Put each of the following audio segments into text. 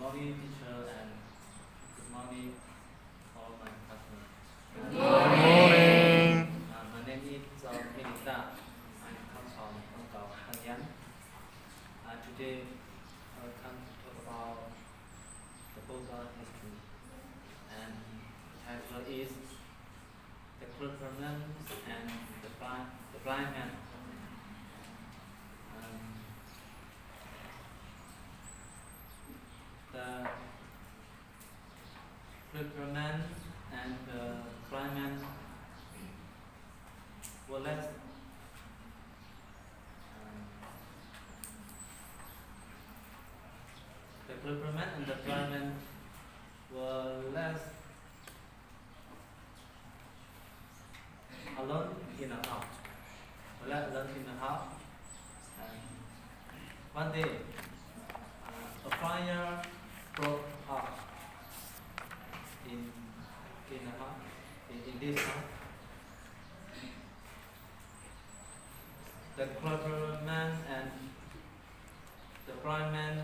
morning, teacher, and good morning, all my classmates. Good morning. My name is Melita. I come from Hongkong, Hanyang. Today, I will come to talk about the Buddha history. And the title is The Clever Man and the Blind Man. The clever man and the blind man were less the clever man and the blind man were less alone in a house. Were less alone in a house. And one day, a fire broke out in a house, in this house. The clever man and the blind man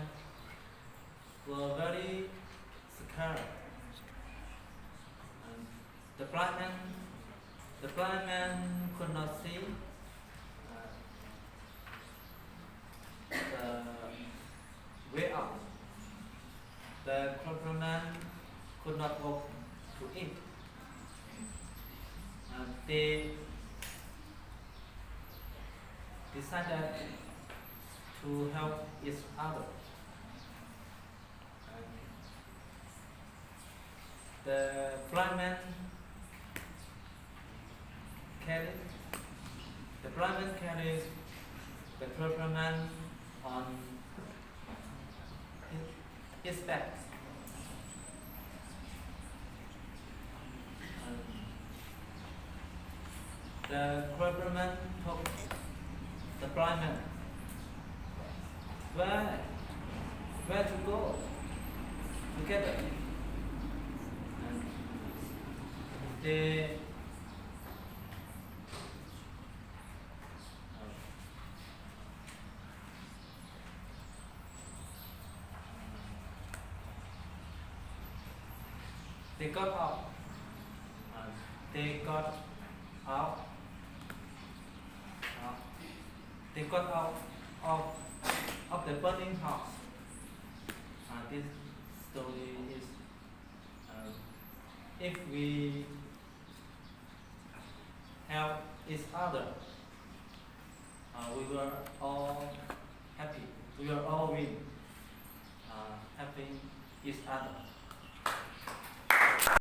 were very scared. And the blind man could not see the way out. The clever man could not walk to it. And they decided to help each other. And the blind man carried the clever man on his back. And the clever man told the blind man where to go together. And they got out. They got out. They got out of the burning house. This story is if we help each other, we were all happy. We were all win, helping each other.